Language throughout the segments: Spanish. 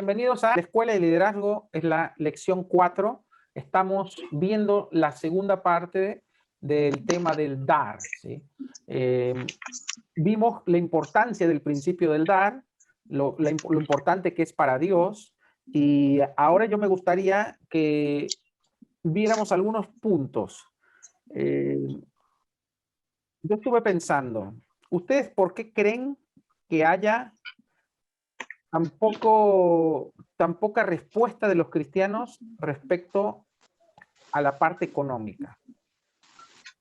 bienvenidos a la Escuela de Liderazgo, es la lección 4. Estamos viendo la segunda parte del tema del dar, ¿sí? Vimos la importancia del principio del dar, lo importante que es para Dios, y ahora yo me gustaría que viéramos algunos puntos. Yo estuve pensando, ¿ustedes por qué creen que haya tan poca respuesta de los cristianos respecto a la parte económica?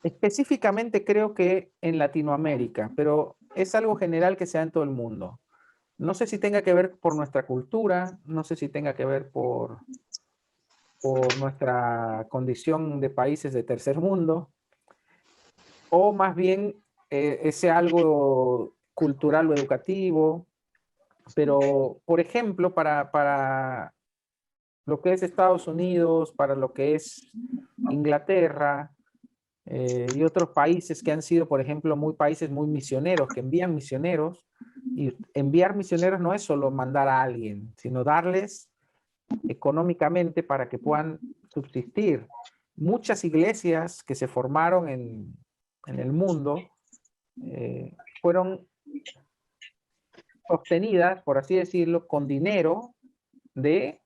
Específicamente creo que en Latinoamérica, pero es algo general que se da en todo el mundo. No sé si tenga que ver por nuestra cultura, no sé si tenga que ver por nuestra condición de países de tercer mundo, o más bien ese algo cultural o educativo. Pero, por ejemplo, para lo que es Estados Unidos, para lo que es Inglaterra y otros países que han sido, por ejemplo, países muy misioneros, que envían misioneros, y enviar misioneros no es solo mandar a alguien, sino darles económicamente para que puedan subsistir. Muchas iglesias que se formaron en el mundo fueron sostenidas, por así decirlo, con dinero de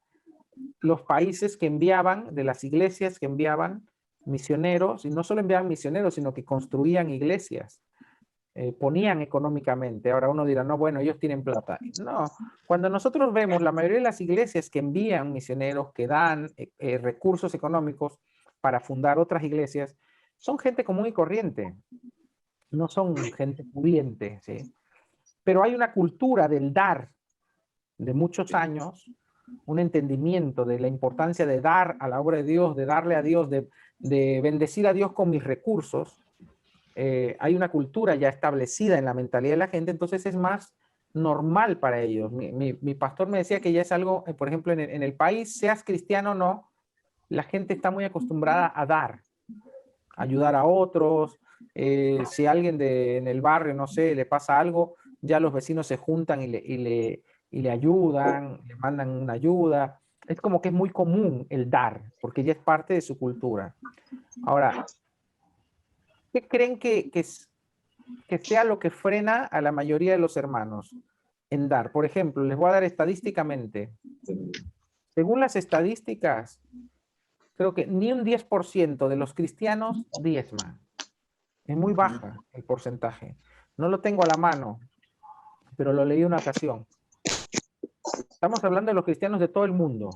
los países que enviaban, de las iglesias que enviaban misioneros, y no solo enviaban misioneros, sino que construían iglesias, ponían económicamente. Ahora uno dirá, no, bueno, ellos tienen plata. No, cuando nosotros vemos la mayoría de las iglesias que envían misioneros, que dan recursos económicos para fundar otras iglesias, son gente común y corriente, no son gente pudiente, ¿sí? Pero hay una cultura del dar de muchos años, un entendimiento de la importancia de dar a la obra de Dios, de darle a Dios, de bendecir a Dios con mis recursos. Hay una cultura ya establecida en la mentalidad de la gente, entonces es más normal para ellos. Mi pastor me decía que ya es algo, por ejemplo, en el país, seas cristiano o no, la gente está muy acostumbrada a dar, a ayudar a otros. Si a alguien en el barrio, no sé, le pasa algo, ya los vecinos se juntan y le ayudan, le mandan una ayuda. Es como que es muy común el dar, porque ya es parte de su cultura. Ahora, ¿qué creen que sea lo que frena a la mayoría de los hermanos en dar? Por ejemplo, les voy a dar estadísticamente. Según las estadísticas, creo que ni un 10% de los cristianos diezman. Es muy baja el porcentaje. No lo tengo a la mano, pero lo leí una ocasión. Estamos hablando de los cristianos de todo el mundo.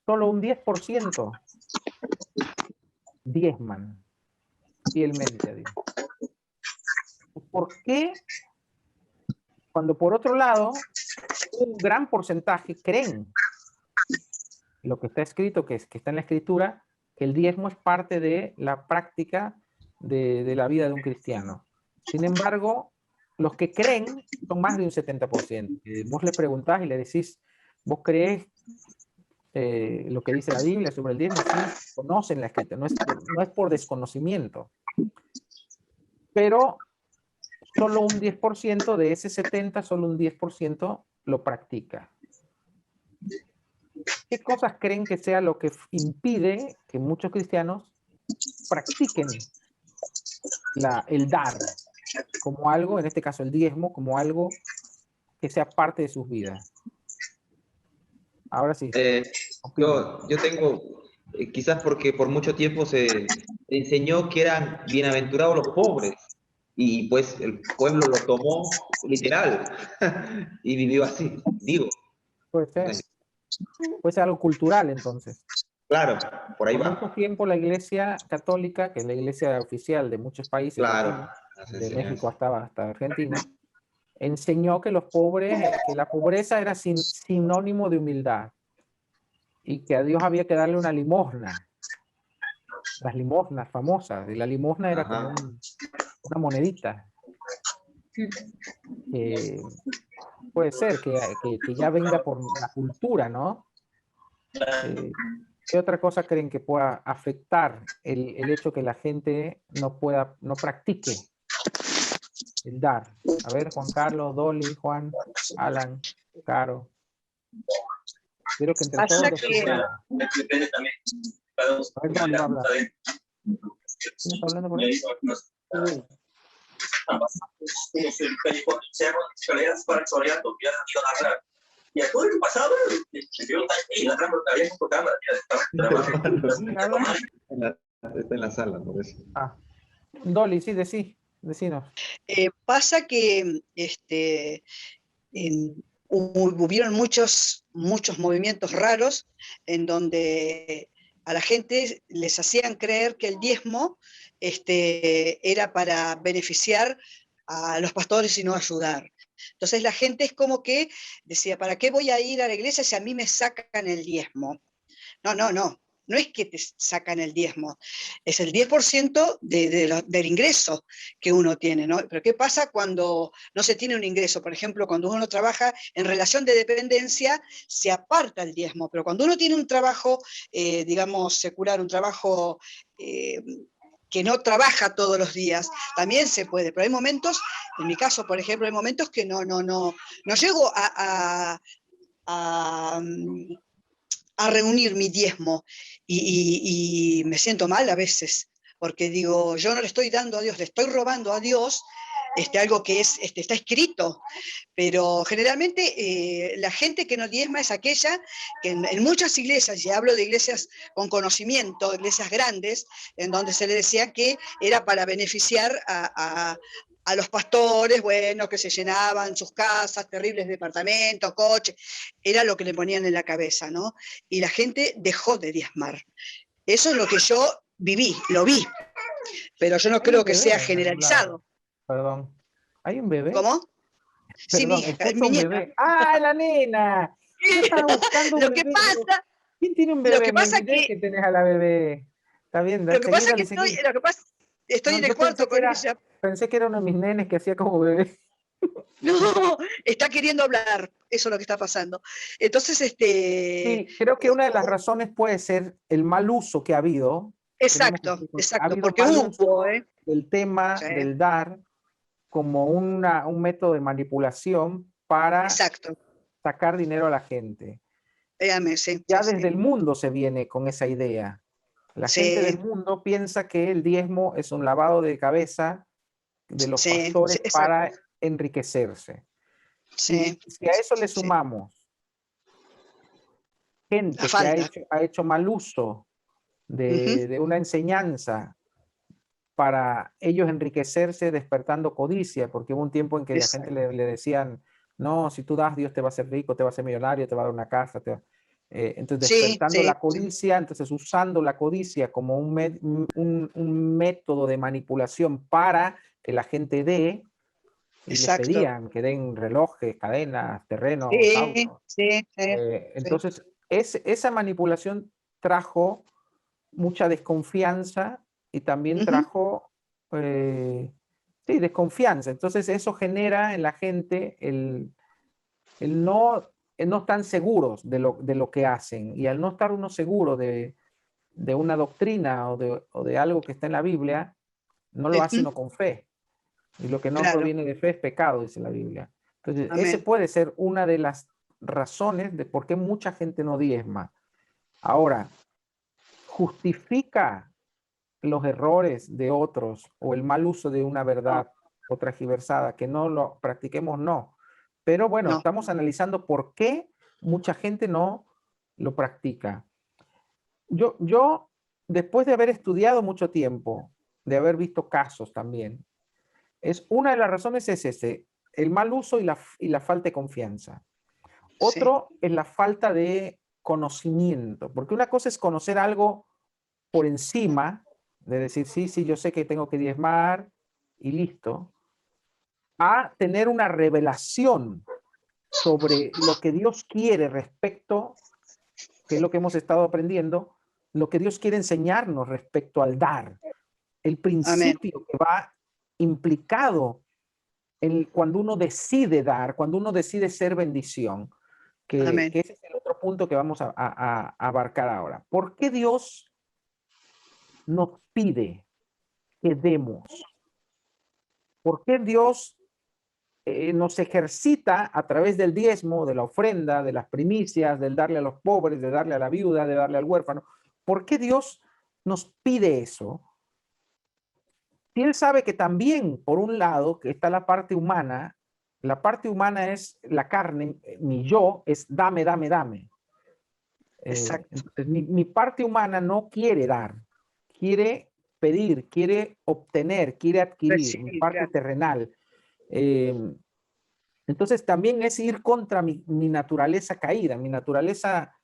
Solo un 10% diezman fielmente a Dios. ¿Por qué? Cuando por otro lado, un gran porcentaje creen lo que está escrito, que está en la escritura, que el diezmo es parte de la práctica de la vida de un cristiano. Sin embargo, los que creen son más de un 70%. Vos le preguntás y le decís, ¿vos creés lo que dice la Biblia sobre el diezmo? Sí, conocen la escritura, no es por desconocimiento. Pero solo un 10% de ese 70%, solo un 10% lo practica. ¿Qué cosas creen que sea lo que impide que muchos cristianos practiquen el dar como algo, en este caso el diezmo, como algo que sea parte de sus vidas? Ahora sí. Yo tengo, quizás porque por mucho tiempo se enseñó que eran bienaventurados los pobres, y pues el pueblo lo tomó literal y vivió así, digo. Puede ser. Puede ser algo cultural, entonces. Claro, por ahí Por va. mucho tiempo la Iglesia Católica, que es la iglesia oficial de muchos países Claro, latinos, de México hasta Argentina, enseñó que que la pobreza era sinónimo de humildad y que a Dios había que darle una limosna, las limosnas famosas, y la limosna era como una monedita. Puede ser que ya venga por la cultura, ¿no? ¿Qué otra cosa creen que pueda afectar el hecho que la gente no practique el dar? A ver, Juan Carlos, Dolly, Juan, Alan, Caro. Quiero que entre Pasa todos... que... Depende también. Cada uno A ver, Dolly va a hablar. sabe. ¿Quién está hablando por ahí? Ambas como se callejón del cerro, escaleras para choreando, ya han ido a agarrar. Y a todo lo que pasaba, se vio tan ahí, la cámara, había con cámara, ya estaba trabajando. Está en la sala, por eso. Ah, Dolly, sí, decinos. Pasa que hubieron muchos movimientos raros en donde a la gente les hacían creer que el diezmo era para beneficiar a los pastores y no ayudar. Entonces la gente es como que decía, ¿para qué voy a ir a la iglesia si a mí me sacan el diezmo? No es que te sacan el diezmo, es el 10% del ingreso que uno tiene, ¿no? Pero ¿qué pasa cuando no se tiene un ingreso? Por ejemplo, cuando uno trabaja en relación de dependencia, se aparta el diezmo, pero cuando uno tiene un trabajo, digamos, secular, un trabajo que no trabaja todos los días, también se puede, pero hay momentos, en mi caso, por ejemplo, hay momentos que no llego a reunir mi diezmo y me siento mal a veces, porque digo, yo no le estoy dando a Dios, le estoy robando a Dios algo que está escrito, pero generalmente la gente que no diezma es aquella que en muchas iglesias, y hablo de iglesias con conocimiento, iglesias grandes, en donde se le decía que era para beneficiar a los pastores, bueno, que se llenaban sus casas, terribles departamentos, coches, era lo que le ponían en la cabeza, ¿no? Y la gente dejó de diezmar. Eso es lo que yo lo vi, pero yo no creo que sea generalizado. Perdón. ¿Hay un bebé? ¿Cómo? Sí, Perdón, mi hija, es escucho mi un nieta. bebé. ¡Ah, la nena! Yo estaba buscando un Lo que bebé. pasa, ¿Quién tiene un lo bebé? que Me pasa olvidé que, que tenés a la bebé. Está bien, lo que pasa seguí, que seguí. estoy No, en el yo cuarto con ella. pensé que era uno de mis nenes que hacía como bebé. No, está queriendo hablar, eso es lo que está pasando. Entonces, Sí, creo que una de las razones puede ser el mal uso que ha habido. exacto, Ha habido porque mal hubo, uso del tema sí, del dar como un método de manipulación para exacto, sacar dinero a la gente. sí, Ya sí, desde el mundo se viene con esa idea. La gente del sí, mundo piensa que el diezmo es un lavado de cabeza de los sí, pastores exacto, para enriquecerse. sí, Y si a eso le sí, sumamos la gente que falta. ha hecho mal uso Ujú, de una enseñanza para ellos enriquecerse despertando codicia, porque hubo un tiempo en que la gente exacto. le decían, no, si tú das, Dios te va a hacer rico, te va a hacer millonario, te va a dar una casa. Entonces, Sí, despertando sí, la codicia, entonces usando la codicia como un método de manipulación para que la gente dé, y les exacto. pedían que den relojes, cadenas, terrenos, Sí, autos. sí, sí, sí. Entonces, esa manipulación trajo mucha desconfianza y también Ujú, trajo, sí, desconfianza. Entonces eso genera en la gente el no estar seguros de lo que hacen. Y al no estar uno seguro de una doctrina o de algo que está en la Biblia, no lo hace ujú, uno con fe. Y lo que no claro, proviene de fe es pecado, dice la Biblia. Entonces, ese amén. puede ser una de las razones de por qué mucha gente no diezma. Ahora, justifica los errores de otros o el mal uso de una No, verdad o tergiversada, que no lo practiquemos, no. Pero bueno, no, estamos analizando por qué mucha gente no lo practica. Yo, después de haber estudiado mucho tiempo, de haber visto casos también, una de las razones es ese, el mal uso y la falta de confianza. sí, Otro es la falta de conocimiento, porque una cosa es conocer algo por encima, de decir, sí, sí, yo sé que tengo que diezmar y listo, a tener una revelación sobre lo que Dios quiere respecto, que es lo que hemos estado aprendiendo, lo que Dios quiere enseñarnos respecto al dar, el amén, principio que va implicado cuando uno decide dar, cuando uno decide ser bendición, amén. que ese es el otro punto que vamos a abarcar ahora. ¿Por qué Dios nos pide que demos? ¿Por qué Dios nos ejercita a través del diezmo, de la ofrenda, de las primicias, del darle a los pobres, de darle a la viuda, de darle al huérfano. ¿Por qué Dios nos pide eso? Y Él sabe que también, por un lado, que está la parte humana es la carne, mi yo es dame, dame, dame. Exacto. Entonces, mi parte humana no quiere dar, quiere pedir, quiere obtener, quiere adquirir, mi Recibir, parte claro. terrenal. Eh, entonces también es ir contra mi naturaleza caída, mi naturaleza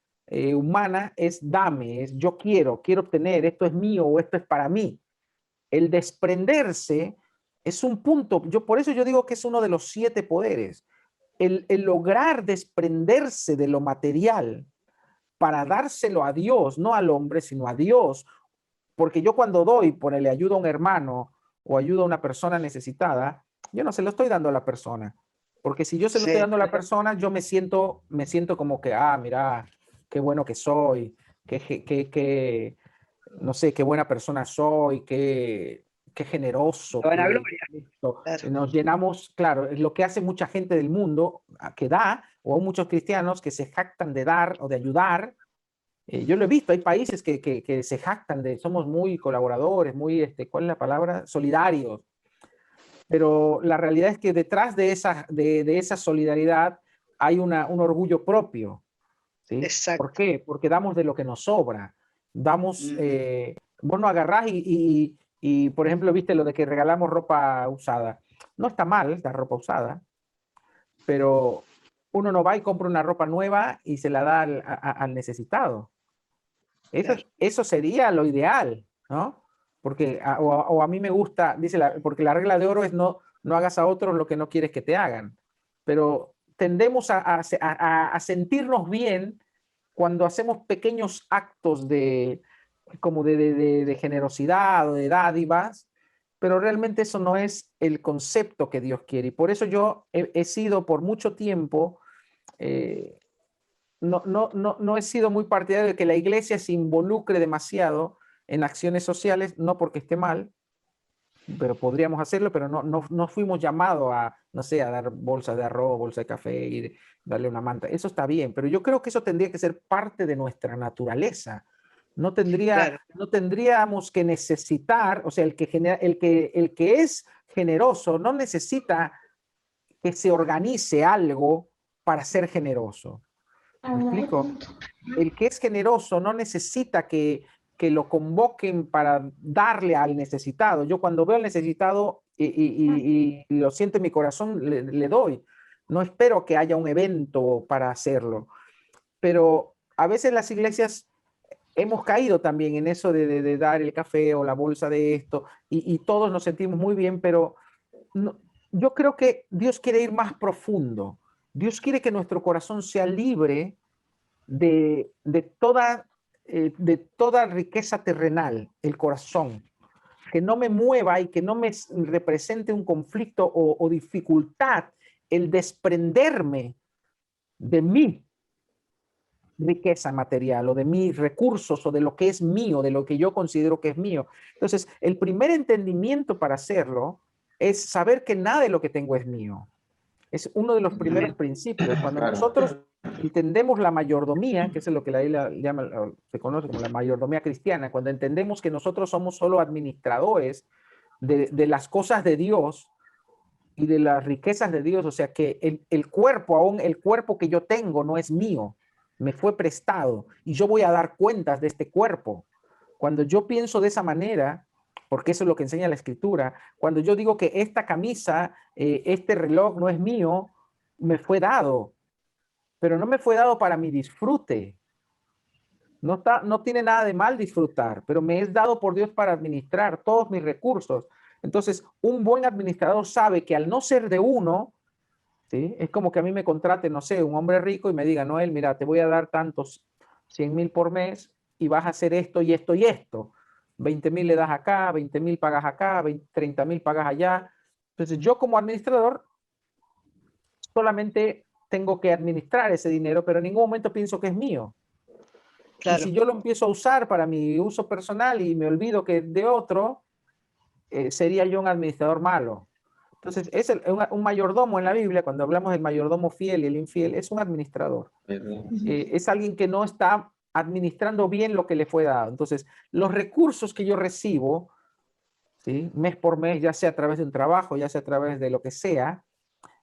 humana es dame, es yo quiero obtener, esto es mío o esto es para mí. El desprenderse es un punto, por eso yo digo que es uno de los 7 poderes. El lograr desprenderse de lo material para dárselo a Dios, no al hombre, sino a Dios. Porque yo cuando doy, le ayudo a un hermano o ayudo a una persona necesitada, yo no se lo estoy dando a la persona. Porque si yo se lo estoy Sí, dando a la persona, yo me siento como que, mira, qué bueno que soy, no sé, qué buena persona soy, qué generoso, la vanagloria, claro. nos llenamos, claro, es lo que hace mucha gente del mundo que da, o muchos cristianos que se jactan de dar o de ayudar. Yo lo he visto, hay países que se jactan de, somos muy colaboradores, muy, ¿cuál es la palabra? Solidarios. Pero la realidad es que detrás de esa solidaridad hay un orgullo propio. ¿Sí? ¿Por Exacto. qué? Porque damos de lo que nos sobra. Damos, vos no agarrás y, por ejemplo, viste lo de que regalamos ropa usada. No está mal la ropa usada, pero uno no va y compra una ropa nueva y se la da al necesitado. Claro. Eso sería lo ideal, ¿no? Porque, o a mí me gusta, porque la regla de oro es no hagas a otros lo que no quieres que te hagan. Pero tendemos a sentirnos bien cuando hacemos pequeños actos como de generosidad o de dádivas, pero realmente eso no es el concepto que Dios quiere. Y por eso yo he sido por mucho tiempo, no he sido muy partidario de que la iglesia se involucre demasiado en acciones sociales, no porque esté mal, pero podríamos hacerlo, pero no fuimos llamados a, no sé, a dar bolsas de arroz, bolsa de café y darle una manta. Eso está bien, pero yo creo que eso tendría que ser parte de nuestra naturaleza. Claro. No tendríamos que necesitar, o sea, el que es generoso no necesita que se organice algo para ser generoso. ¿Me explico? El que es generoso no necesita que lo convoquen para darle al necesitado. Yo cuando veo al necesitado y lo siento en mi corazón, le doy. No espero que haya un evento para hacerlo. Pero a veces las iglesias hemos caído también en eso de dar el café o la bolsa de esto y todos nos sentimos muy bien, pero no, yo creo que Dios quiere ir más profundo. Dios quiere que nuestro corazón sea libre de toda riqueza terrenal, el corazón, que no me mueva y que no me represente un conflicto o dificultad el desprenderme de mi riqueza material o de mis recursos o de lo que es mío, de lo que yo considero que es mío. Entonces, el primer entendimiento para hacerlo es saber que nada de lo que tengo es mío. Es uno de los primeros principios. Cuando Claro. nosotros entendemos la mayordomía, que es lo que la Biblia llama, se conoce como la mayordomía cristiana, cuando entendemos que nosotros somos solo administradores de las cosas de Dios y de las riquezas de Dios, o sea que el cuerpo, aún el cuerpo que yo tengo no es mío, me fue prestado y yo voy a dar cuentas de este cuerpo. Cuando yo pienso de esa manera, porque eso es lo que enseña la escritura, cuando yo digo que esta camisa, este reloj no es mío, me fue dado, pero no me fue dado para mi disfrute. No tiene nada de mal disfrutar, pero me es dado por Dios para administrar todos mis recursos. Entonces, un buen administrador sabe que al no ser de uno, ¿sí? Es como que a mí me contrate, no sé, un hombre rico y me diga, Noel, mira, te voy a dar tantos 100,000 por mes y vas a hacer esto y esto y esto. 20,000 le das acá, 20,000 pagas acá, 30,000 pagas allá. Entonces yo como administrador solamente tengo que administrar ese dinero, pero en ningún momento pienso que es mío. Y Claro. si yo lo empiezo a usar para mi uso personal y me olvido que es de otro, sería yo un administrador malo. Entonces, es un mayordomo en la Biblia, cuando hablamos del mayordomo fiel y el infiel, es un administrador. Es alguien que no está administrando bien lo que le fue dado. Entonces, los recursos que yo recibo, ¿sí? Mes por mes, ya sea a través de un trabajo, ya sea a través de lo que sea,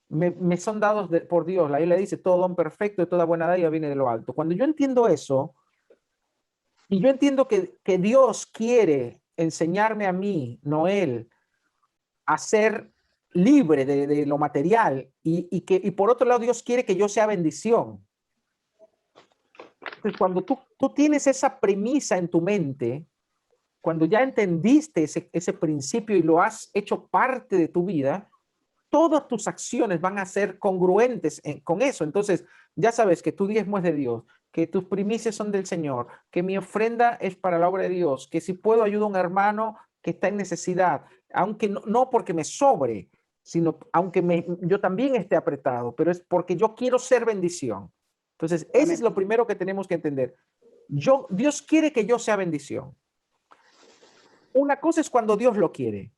me son dados por Dios. La Biblia dice, todo don perfecto y toda buena dádiva viene de lo alto. Cuando yo entiendo eso, y yo entiendo que Dios quiere enseñarme a mí, Noel, a ser libre de lo material y por otro lado Dios quiere que yo sea bendición. Entonces, cuando tú tienes esa premisa en tu mente, cuando ya entendiste ese principio y lo has hecho parte de tu vida, todas tus acciones van a ser congruentes con eso. Entonces, ya sabes que tu diezmo es de Dios, que tus primicias son del Señor, que mi ofrenda es para la obra de Dios, que si puedo ayudo a un hermano que está en necesidad, aunque no porque me sobre, sino aunque yo también esté apretado, pero es porque yo quiero ser bendición. Entonces, ese es lo primero que tenemos que entender. Dios quiere que yo sea bendición. Una cosa es cuando Dios lo quiere.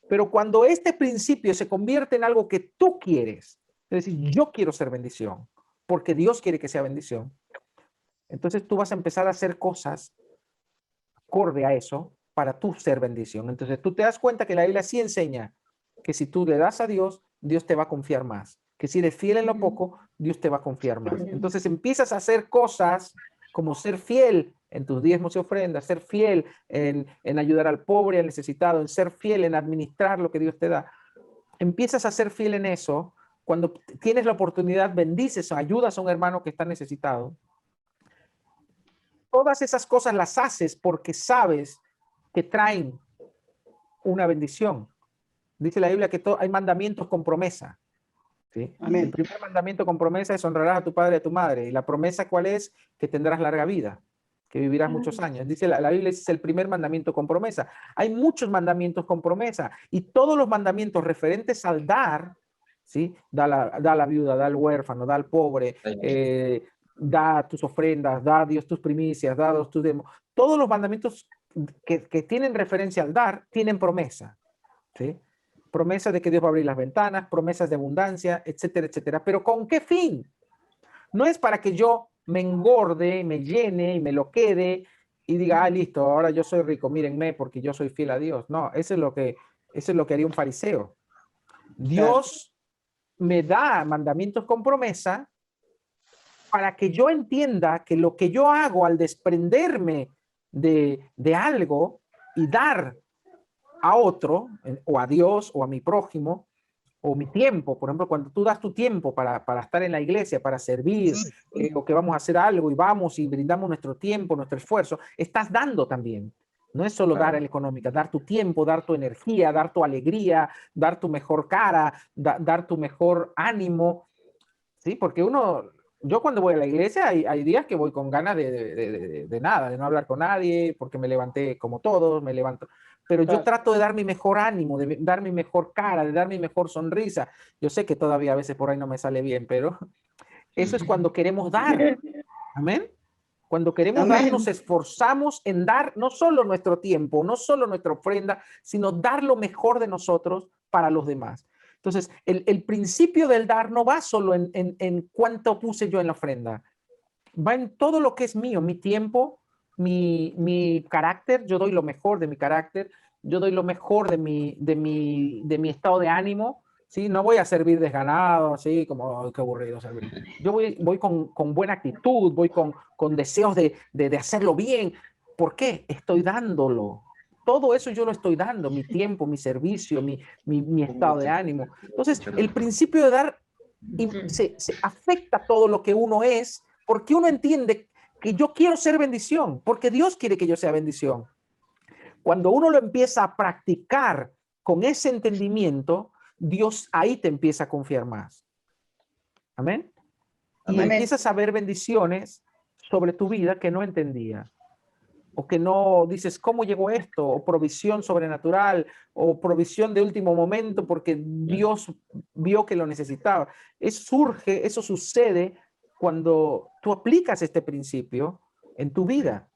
Pero cuando este principio se convierte en algo que tú quieres, es decir, yo quiero ser bendición, porque Dios quiere que sea bendición, entonces tú vas a empezar a hacer cosas acorde a eso para tú ser bendición. Entonces tú te das cuenta que la Biblia sí enseña que si tú le das a Dios, Dios te va a confiar más. Que si eres fiel en lo poco, Dios te va a confiar más. Entonces empiezas a hacer cosas como ser fiel en tus diezmos y ofrendas, ser fiel en ayudar al pobre, al necesitado, en ser fiel en administrar lo que Dios te da. Empiezas a ser fiel en eso. Cuando tienes la oportunidad, bendices o ayudas a un hermano que está necesitado. Todas esas cosas las haces porque sabes que traen una bendición. Dice la Biblia que hay mandamientos con promesa. ¿Sí? Amén. El primer mandamiento con promesa es honrarás a tu padre y a tu madre. Y la promesa, ¿cuál es? Que tendrás larga vida, que vivirás muchos años. Dice la Biblia, es el primer mandamiento con promesa. Hay muchos mandamientos con promesa y todos los mandamientos referentes al dar, ¿sí? Da a la viuda, da al huérfano, da al pobre, da tus ofrendas, da a Dios tus primicias, da a Dios tus demos. Todos los mandamientos que tienen referencia al dar tienen promesa, ¿sí? Promesas de que Dios va a abrir las ventanas, promesas de abundancia, etcétera, etcétera. Pero ¿con qué fin? No es para que yo me engorde, me llene y me lo quede y diga, ah, listo, ahora yo soy rico, mírenme porque yo soy fiel a Dios. No, eso es lo que haría un fariseo. Dios me da mandamientos con promesa para que yo entienda que lo que yo hago al desprenderme de algo y dar a otro, o a Dios, o a mi prójimo, o mi tiempo, por ejemplo, cuando tú das tu tiempo para estar en la iglesia, para servir, o que vamos a hacer algo y vamos y brindamos nuestro tiempo, nuestro esfuerzo, estás dando también. No es solo dar en la económica, dar tu tiempo, dar tu energía, dar tu alegría, dar tu mejor cara, dar tu mejor ánimo, ¿sí? Porque yo cuando voy a la iglesia hay días que voy con ganas de nada, de no hablar con nadie, porque me levanté como todos, me levanto. Pero yo trato de dar mi mejor ánimo, de dar mi mejor cara, de dar mi mejor sonrisa. Yo sé que todavía a veces por ahí no me sale bien, pero eso es cuando queremos dar. Amén. Cuando queremos dar, nos esforzamos en dar no solo nuestro tiempo, no solo nuestra ofrenda, sino dar lo mejor de nosotros para los demás. Entonces, el principio del dar no va solo en cuánto puse yo en la ofrenda, va en todo lo que es mío, mi tiempo, mi carácter. Yo doy lo mejor de mi carácter, yo doy lo mejor de mi estado de ánimo, ¿sí? No voy a servir desganado, así como, oh, qué aburrido servir. Yo voy con buena actitud, voy con deseos de hacerlo bien. ¿Por qué? Estoy dándolo. Todo eso yo lo estoy dando, mi tiempo, mi servicio, mi estado de ánimo. Entonces, el principio de dar se afecta todo lo que uno es, porque uno entiende que yo quiero ser bendición, porque Dios quiere que yo sea bendición. Cuando uno lo empieza a practicar con ese entendimiento, Dios ahí te empieza a confiar más. Amén. Y empiezas a ver bendiciones sobre tu vida que no entendía. O que no dices, ¿cómo llegó esto? O provisión sobrenatural, o provisión de último momento porque Dios vio que lo necesitaba. Eso sucede cuando tú aplicas este principio en tu vida.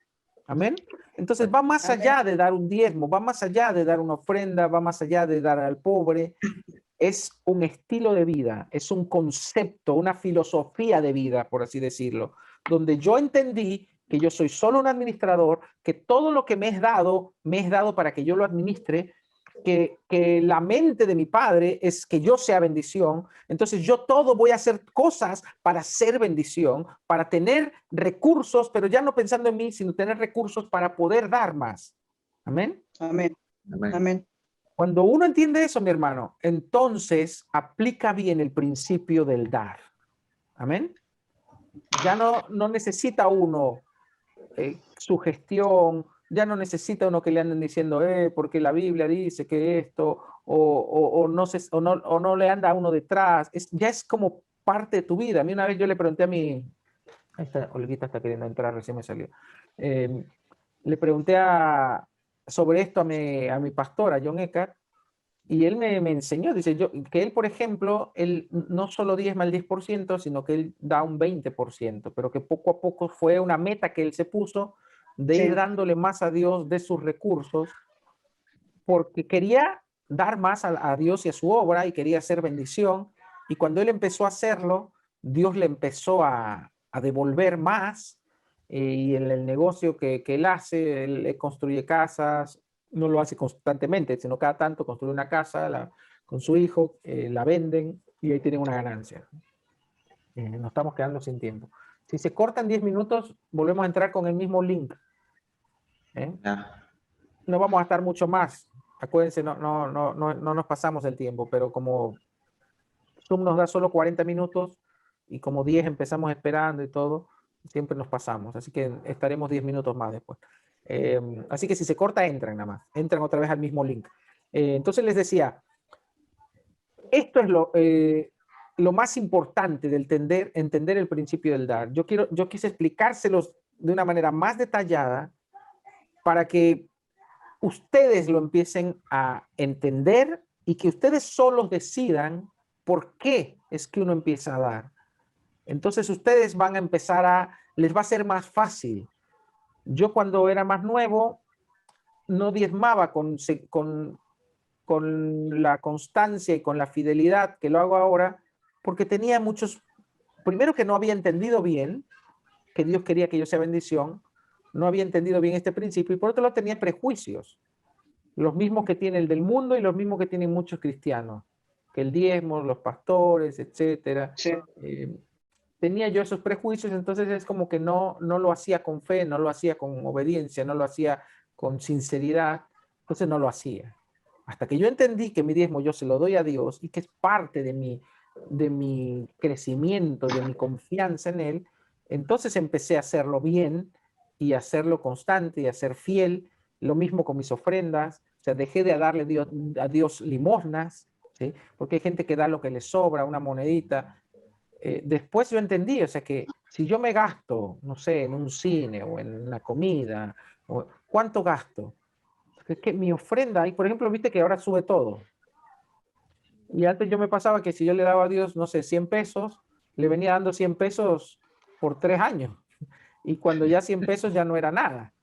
Amén. Entonces va más allá de dar un diezmo, va más allá de dar una ofrenda, va más allá de dar al pobre. es un estilo de vida, es un concepto, una filosofía de vida, por así decirlo, donde yo entendí que yo soy solo un administrador, que todo lo que me es dado para que yo lo administre, que la mente de mi padre es que yo sea bendición. Entonces yo todo voy a hacer cosas para ser bendición, para tener recursos, pero ya no pensando en mí, sino tener recursos para poder dar más. Amén. Amén. Amén. Amén. Cuando uno entiende eso, mi hermano, entonces aplica bien el principio del dar. Amén. Ya no necesita uno sugestión, ya no necesita uno que le anden diciendo, porque la Biblia dice que esto, o no le anda a uno detrás. Ya es como parte de tu vida. A mí una vez yo le pregunté a mi, esta Olguita está queriendo entrar, recién me salió. Le pregunté sobre esto a mi pastor, a John Eckhart, y él me enseñó, dice que él, por ejemplo, él no solo diezma el 10%, sino que él da un 20%, pero que poco a poco fue una meta que él se puso de ir dándole más a Dios de sus recursos, porque quería dar más a Dios y a su obra y quería hacer bendición. Y cuando él empezó a hacerlo, Dios le empezó a devolver más. Y en el negocio que él hace, él construye casas, no lo hace constantemente, sino cada tanto construye una casa con su hijo, la venden y ahí tienen una ganancia. Nos estamos quedando sin tiempo. Si se cortan 10 minutos, volvemos a entrar con el mismo link. No vamos a estar mucho más. Acuérdense, no nos pasamos el tiempo, pero como Zoom nos da solo 40 minutos y como 10 empezamos esperando y todo, siempre nos pasamos. Así que estaremos 10 minutos más después. Así que si se corta, entran nada más. Entran otra vez al mismo link. Entonces les decía, esto es lo más importante de entender el principio del dar. Yo quise explicárselos de una manera más detallada para que ustedes lo empiecen a entender y que ustedes solos decidan por qué es que uno empieza a dar. Entonces ustedes van a empezar les va a ser más fácil. Yo cuando era más nuevo no diezmaba con la constancia y con la fidelidad que lo hago ahora, porque tenía primero que no había entendido bien que Dios quería que yo sea bendición, no había entendido bien este principio y por otro lado tenía prejuicios, los mismos que tiene el del mundo y los mismos que tienen muchos cristianos, que el diezmo, los pastores, etcétera. Sí. Tenía yo esos prejuicios, entonces es como que no lo hacía con fe, no lo hacía con obediencia, no lo hacía con sinceridad, entonces no lo hacía. Hasta que yo entendí que mi diezmo yo se lo doy a Dios y que es parte de mi crecimiento, de mi confianza en Él, entonces empecé a hacerlo bien y a hacerlo constante y a ser fiel. Lo mismo con mis ofrendas, o sea, dejé de darle a Dios limosnas, ¿sí? Porque hay gente que da lo que le sobra, una monedita. Después yo entendí, o sea, que si yo me gasto, no sé, en un cine o en una comida, ¿cuánto gasto? Es que mi ofrenda, y por ejemplo, viste que ahora sube todo. Y antes yo me pasaba que si yo le daba a Dios, no sé, 100 pesos, le venía dando 100 pesos por 3 años. Y cuando ya 100 pesos ya no era nada.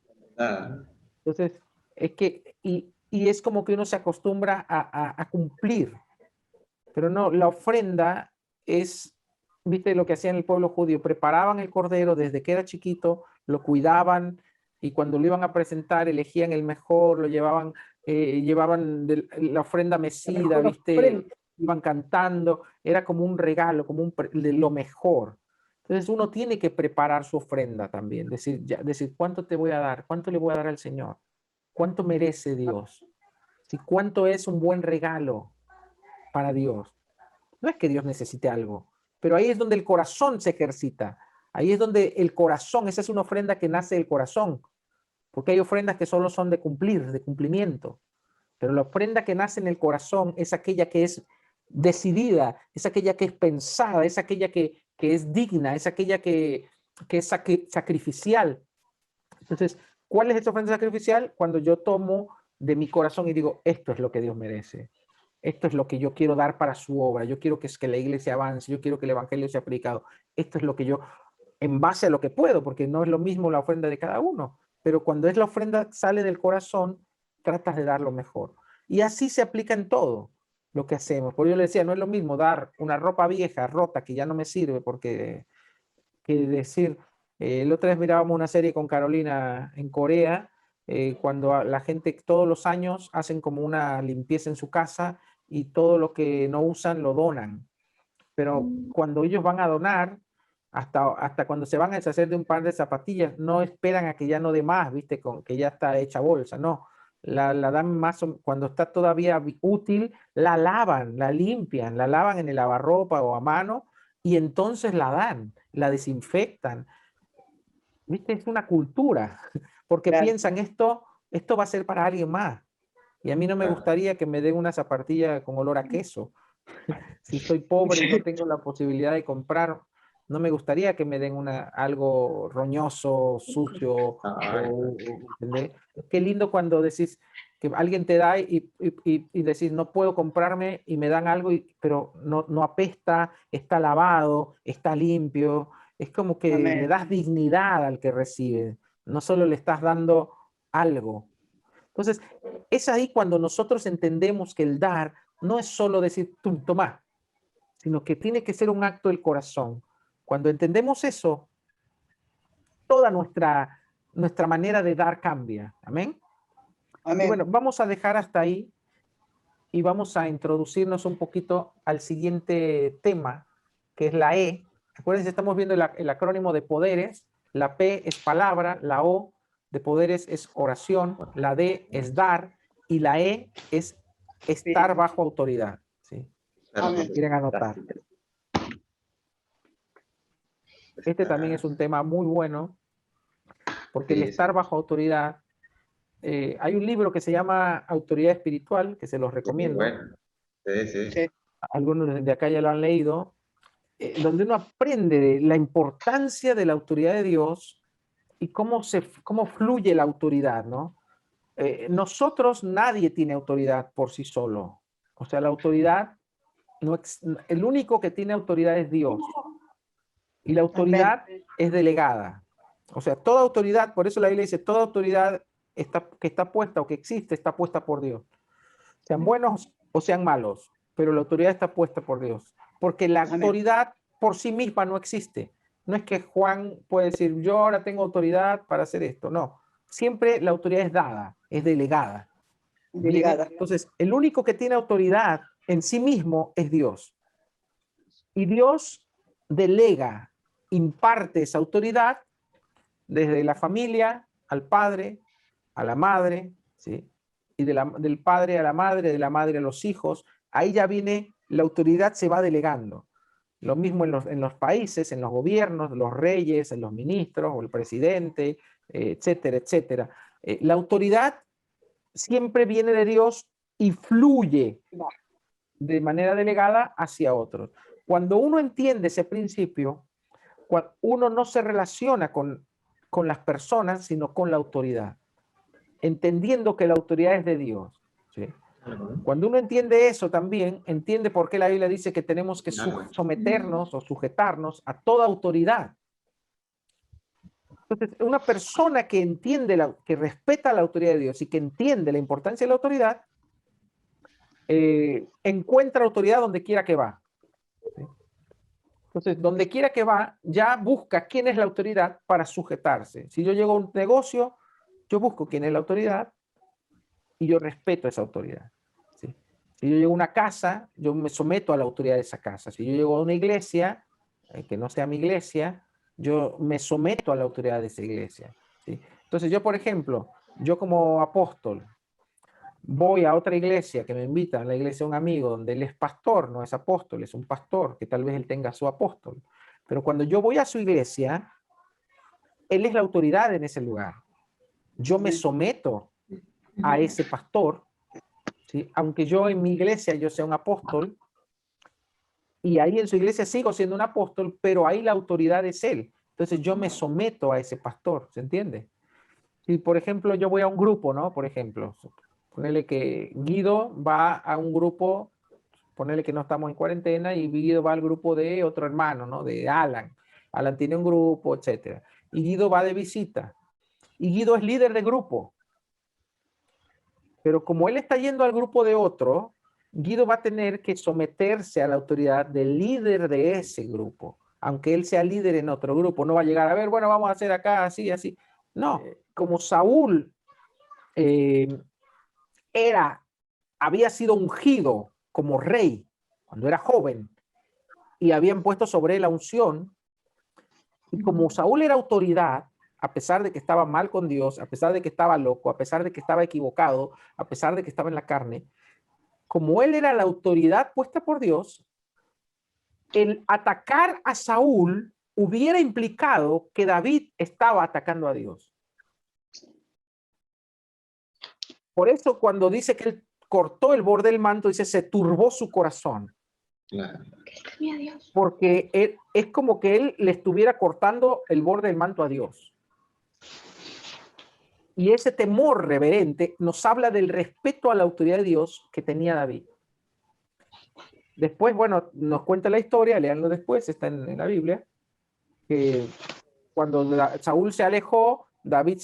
Entonces, es que, y es como que uno se acostumbra a cumplir. Pero no, la ofrenda es, viste lo que hacían el pueblo judío, preparaban el cordero desde que era chiquito, lo cuidaban y cuando lo iban a presentar elegían el mejor, lo llevaban la ofrenda mecida, viste, iban cantando, era como un regalo, como de lo mejor. Entonces uno tiene que preparar su ofrenda también, decir cuánto te voy a dar, cuánto le voy a dar al Señor, cuánto merece Dios, cuánto es un buen regalo para Dios. No es que Dios necesite algo, pero ahí es donde el corazón se ejercita. Ahí es donde el corazón, esa es una ofrenda que nace del corazón, porque hay ofrendas que solo son de cumplir, de cumplimiento. Pero la ofrenda que nace en el corazón es aquella que es decidida, es aquella que es pensada, es aquella que es digna, es aquella que es sacrificial. Entonces, ¿cuál es esa ofrenda sacrificial? Cuando yo tomo de mi corazón y digo, esto es lo que Dios merece. Esto es lo que yo quiero dar para su obra. Yo quiero que la iglesia avance. Yo quiero que el evangelio sea predicado. Esto es lo que yo, en base a lo que puedo, porque no es lo mismo la ofrenda de cada uno. Pero cuando es la ofrenda sale del corazón, tratas de dar lo mejor. Y así se aplica en todo. lo que hacemos. Por eso yo le decía, no es lo mismo dar una ropa vieja, rota, que ya no me sirve, porque que decir, la otra vez mirábamos una serie con Carolina en Corea, cuando la gente todos los años hacen como una limpieza en su casa y todo lo que no usan lo donan. Pero cuando ellos van a donar, hasta cuando se van a deshacer de un par de zapatillas, no esperan a que ya no dé más, ¿viste? Con que ya está hecha bolsa, no. La dan más, cuando está todavía útil, la lavan, la limpian, la lavan en el lavarropa o a mano y entonces la dan, la desinfectan. ¿Viste? Es una cultura, porque Claro. piensan esto va a ser para alguien más. Y a mí no me gustaría que me den una zapatilla con olor a queso. Si soy pobre y no tengo la posibilidad de comprar, no me gustaría que me den algo roñoso, sucio. ¿Entendés? Qué lindo cuando decís que alguien te da y decís, no puedo comprarme y me dan algo, pero no apesta, está lavado, está limpio. Es como que Amén. le das dignidad al que recibe, no solo le estás dando algo. Entonces, es ahí cuando nosotros entendemos que el dar no es solo decir, tú, toma, sino que tiene que ser un acto del corazón. Cuando entendemos eso, toda nuestra manera de dar cambia. Amén. Amén. Y bueno, vamos a dejar hasta ahí y vamos a introducirnos un poquito al siguiente tema, que es la E. Acuérdense, estamos viendo el acrónimo de poderes. La P es palabra, la O de poderes es oración, la D es dar y la E es estar bajo autoridad. ¿Sí? Amén. Quieren anotar. Este también es un tema muy bueno, porque el estar bajo autoridad, hay un libro que se llama Autoridad Espiritual, que se los recomiendo. Bueno. Sí. Algunos de acá ya lo han leído, donde uno aprende de la importancia de la autoridad de Dios y cómo fluye la autoridad, ¿no? Nosotros, nadie tiene autoridad por sí solo. O sea, la autoridad, el único que tiene autoridad es Dios. Y la autoridad es delegada. O sea, toda autoridad, por eso la Biblia dice, toda autoridad que está puesta o que existe, está puesta por Dios. Sean buenos o sean malos, pero la autoridad está puesta por Dios. Porque la autoridad por sí misma no existe. No es que Juan puede decir, yo ahora tengo autoridad para hacer esto. No, siempre la autoridad es dada, es delegada. Delegada. Entonces, el único que tiene autoridad en sí mismo es Dios. Y Dios delega, imparte esa autoridad desde la familia al padre, a la madre, ¿sí? Y del padre a la madre, de la madre a los hijos. Ahí ya viene, la autoridad se va delegando. Lo mismo en los países, en los gobiernos, los reyes, en los ministros o el presidente, etcétera, etcétera. La autoridad siempre viene de Dios y fluye de manera delegada hacia otros. Cuando uno entiende ese principio, uno no se relaciona con las personas, sino con la autoridad, entendiendo que la autoridad es de Dios. ¿Sí? Cuando uno entiende eso también, entiende por qué la Biblia dice que tenemos que someternos o sujetarnos a toda autoridad. Entonces, una persona que entiende, que respeta la autoridad de Dios y que entiende la importancia de la autoridad, encuentra autoridad donde quiera que va. ¿Sí? Entonces, donde quiera que va, ya busca quién es la autoridad para sujetarse. Si yo llego a un negocio, yo busco quién es la autoridad y yo respeto esa autoridad. ¿Sí? Si yo llego a una casa, yo me someto a la autoridad de esa casa. Si yo llego a una iglesia, que no sea mi iglesia, yo me someto a la autoridad de esa iglesia. ¿Sí? Entonces yo, por ejemplo, yo como apóstol, voy a otra iglesia que me invita, a la iglesia de un amigo, donde él es pastor, no es apóstol, es un pastor, que tal vez él tenga su apóstol. Pero cuando yo voy a su iglesia, él es la autoridad en ese lugar. Yo me someto a ese pastor, ¿sí? Aunque yo en mi iglesia yo sea un apóstol, y ahí en su iglesia sigo siendo un apóstol, pero ahí la autoridad es él. Entonces yo me someto a ese pastor, ¿se entiende? Si, por ejemplo, yo voy a un grupo, ¿no? Por ejemplo, ponele que Guido va a un grupo, ponele que no estamos en cuarentena, y Guido va al grupo de otro hermano, ¿no? De Alan. Alan tiene un grupo, etcétera. Y Guido va de visita. Y Guido es líder de grupo. Pero como él está yendo al grupo de otro, Guido va a tener que someterse a la autoridad del líder de ese grupo. Aunque él sea líder en otro grupo, no va a llegar a ver, bueno, vamos a hacer acá así, así. No, como Saúl había sido ungido como rey cuando era joven y habían puesto sobre él la unción, y como Saúl era autoridad, a pesar de que estaba mal con Dios, a pesar de que estaba loco, a pesar de que estaba equivocado, a pesar de que estaba en la carne, como él era la autoridad puesta por Dios, el atacar a Saúl hubiera implicado que David estaba atacando a Dios. Por eso cuando dice que él cortó el borde del manto, dice, se turbó su corazón. Claro. Porque es como que él le estuviera cortando el borde del manto a Dios. Y ese temor reverente nos habla del respeto a la autoridad de Dios que tenía David. Después, bueno, nos cuenta la historia, leanlo después, está en la Biblia, que cuando Saúl se alejó, David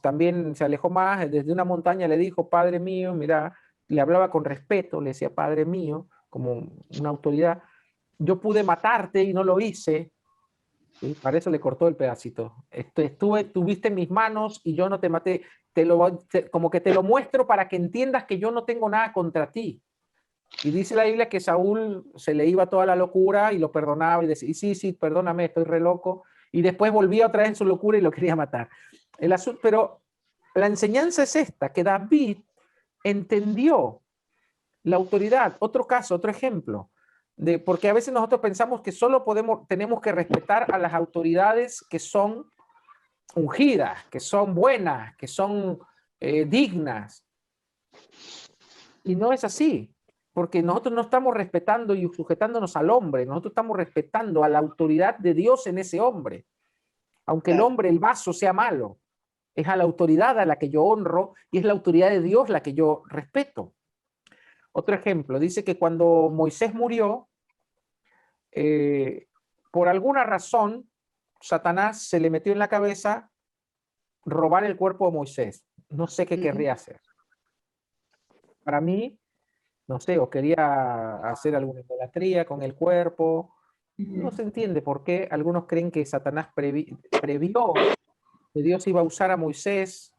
también se alejó más, desde una montaña le dijo, Padre mío, mira, le hablaba con respeto, le decía, Padre mío, como una autoridad, yo pude matarte y no lo hice, ¿sí? Para eso le cortó el pedacito. Tuviste en mis manos y yo no te maté, como que te lo muestro para que entiendas que yo no tengo nada contra ti. Y dice la Biblia que Saúl se le iba toda la locura y lo perdonaba y decía, sí, perdóname, estoy re loco. Y después volvía otra vez en su locura y lo quería matar. Pero la enseñanza es esta, que David entendió la autoridad. Otro caso, otro ejemplo, porque a veces nosotros pensamos que solo tenemos que respetar a las autoridades que son ungidas, que son buenas, que son dignas. Y no es así. Porque nosotros no estamos respetando y sujetándonos al hombre, nosotros estamos respetando a la autoridad de Dios en ese hombre. Aunque el hombre, el vaso, sea malo, es a la autoridad a la que yo honro y es la autoridad de Dios la que yo respeto. Otro ejemplo, dice que cuando Moisés murió, por alguna razón, Satanás se le metió en la cabeza robar el cuerpo de Moisés. No sé qué querría hacer. Para mí, no sé, o quería hacer alguna idolatría con el cuerpo. No se entiende por qué algunos creen que Satanás previó que Dios iba a usar a Moisés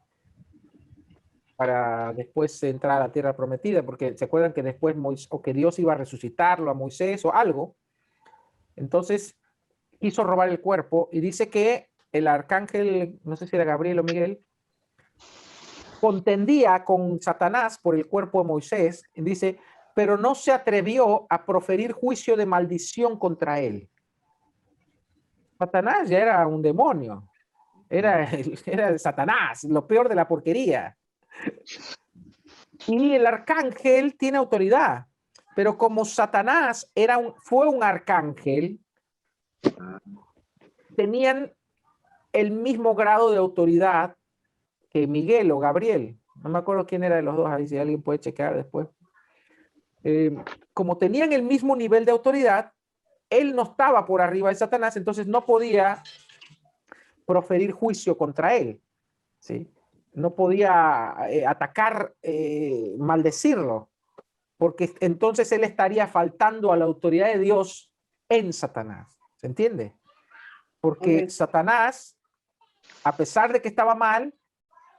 para después entrar a la tierra prometida, porque se acuerdan que después o que Dios iba a resucitarlo a Moisés o algo. Entonces quiso robar el cuerpo y dice que el arcángel, no sé si era Gabriel o Miguel, contendía con Satanás por el cuerpo de Moisés, y dice, pero no se atrevió a proferir juicio de maldición contra él. Satanás ya era un demonio, era Satanás, lo peor de la porquería. Y el arcángel tiene autoridad, pero como Satanás fue un arcángel, tenían el mismo grado de autoridad que Miguel o Gabriel. No me acuerdo quién era de los dos, ahí si alguien puede checar después. Como tenían el mismo nivel de autoridad, él no estaba por arriba de Satanás, entonces no podía proferir juicio contra él, ¿sí? No podía atacar, maldecirlo, porque entonces él estaría faltando a la autoridad de Dios en Satanás, ¿se entiende? Porque Satanás, a pesar de que estaba mal,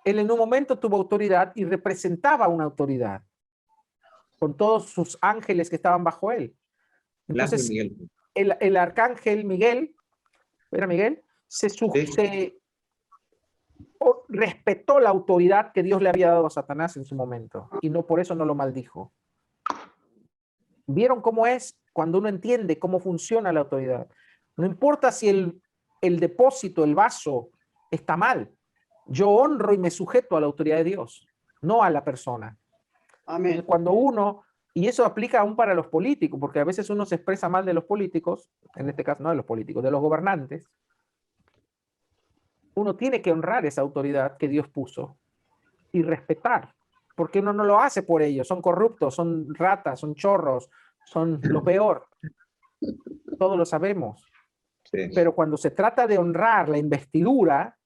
él en un momento tuvo autoridad y representaba una autoridad con todos sus ángeles que estaban bajo él. Entonces, el arcángel Miguel, ¿era Miguel? Respetó la autoridad que Dios le había dado a Satanás en su momento y no por eso no lo maldijo. ¿Vieron cómo es cuando uno entiende cómo funciona la autoridad? No importa si el depósito, el vaso, está mal. Yo honro y me sujeto a la autoridad de Dios, no a la persona. Amén. Cuando uno, y eso aplica aún para los políticos, porque a veces uno se expresa mal de los políticos, en este caso no de los políticos, de los gobernantes. Uno tiene que honrar esa autoridad que Dios puso y respetar, porque uno no lo hace por ellos, son corruptos, son ratas, son chorros, son lo peor. Todos lo sabemos. Sí. Pero cuando se trata de honrar la investidura,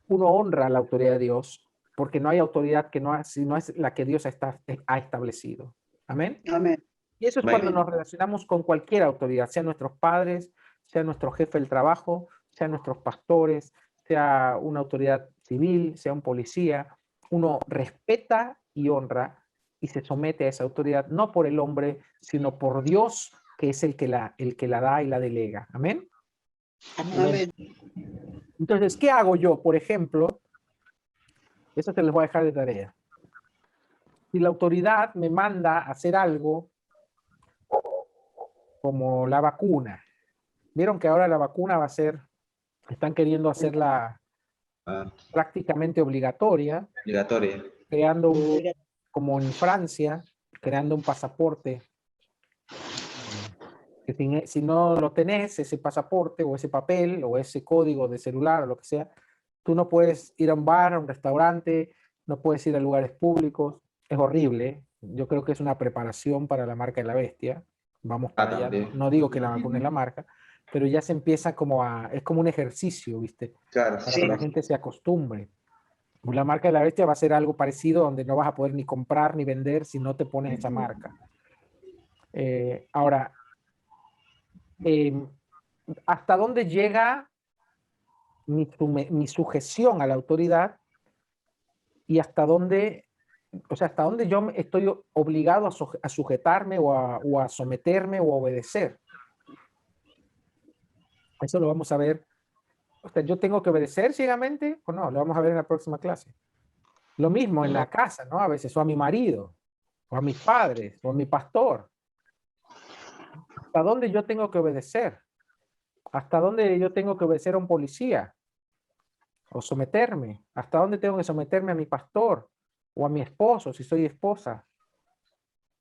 uno honra la autoridad de Dios porque no hay autoridad si no es la que Dios ha establecido. Amén. Amén. Y eso es cuando nos relacionamos con cualquier autoridad, sean nuestros padres, sea nuestro jefe del trabajo, sean nuestros pastores, sea una autoridad civil, sea un policía. Uno respeta y honra y se somete a esa autoridad, no por el hombre, sino por Dios, que es el que la da y la delega. Amén. Amén. Entonces, ¿qué hago yo? Por ejemplo, eso se les voy a dejar de tarea. Si la autoridad me manda a hacer algo como la vacuna, vieron que ahora la vacuna va a ser, están queriendo hacerla prácticamente obligatoria, creando como en Francia, creando un pasaporte, que si no lo tenés, ese pasaporte o ese papel o ese código de celular o lo que sea, tú no puedes ir a un bar, a un restaurante, no puedes ir a lugares públicos. Es horrible. Yo creo que es una preparación para la marca de la bestia. Vamos para allá. No digo que la vacuna es la marca, pero ya se empieza es como un ejercicio, ¿viste? Claro, para que la gente se acostumbre. La marca de la bestia va a ser algo parecido donde no vas a poder ni comprar ni vender si no te pones esa marca. Ahora, ¿hasta dónde llega mi sujeción a la autoridad y hasta dónde yo estoy obligado a sujetarme o a someterme o a obedecer? Eso lo vamos a ver. ¿Yo tengo que obedecer ciegamente o no? Lo vamos a ver en la próxima clase. Lo mismo en la casa, ¿no? A veces, o a mi marido, o a mis padres, o a mi pastor. ¿Hasta dónde yo tengo que obedecer? ¿Hasta dónde yo tengo que obedecer a un policía? O someterme. ¿Hasta dónde tengo que someterme a mi pastor? O a mi esposo, si soy esposa.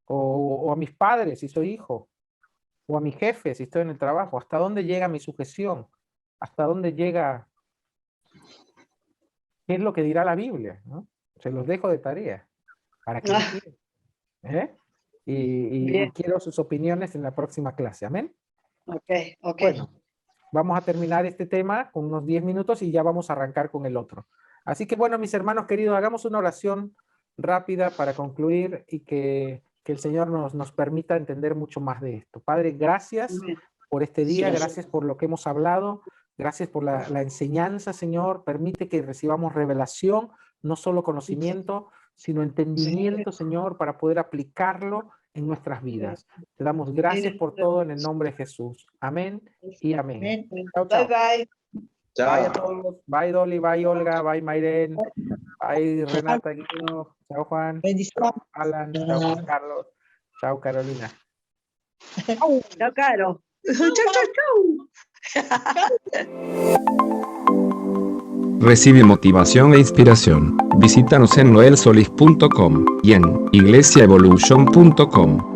O a mis padres, si soy hijo. O a mi jefe, si estoy en el trabajo. ¿Hasta dónde llega mi sujeción? ¿Hasta dónde llega? ¿Qué es lo que dirá la Biblia? ¿No? Se los dejo de tarea. Para que y quiero sus opiniones en la próxima clase. ¿Amén? Ok. Bueno, vamos a terminar este tema con unos 10 minutos y ya vamos a arrancar con el otro. Así que bueno, mis hermanos queridos, hagamos una oración rápida para concluir y que el Señor nos permita entender mucho más de esto. Padre, gracias por este día, gracias por lo que hemos hablado, gracias por la enseñanza, Señor. Permite que recibamos revelación, no solo conocimiento, sino entendimiento, Señor, para poder aplicarlo en nuestras vidas. Te damos gracias por todo en el nombre de Jesús. Amén y amén. Chao, chao. Bye. Bye a todos. Bye Dolly, bye Olga, bye Mayren, bye Renata Guido, chao Juan, Bendición. chao Alan, chao Juan Carlos, chao Carolina. Chao, Caro. Chau. Recibe motivación e inspiración. Visítanos en noelsolis.com y en iglesiaevolution.com.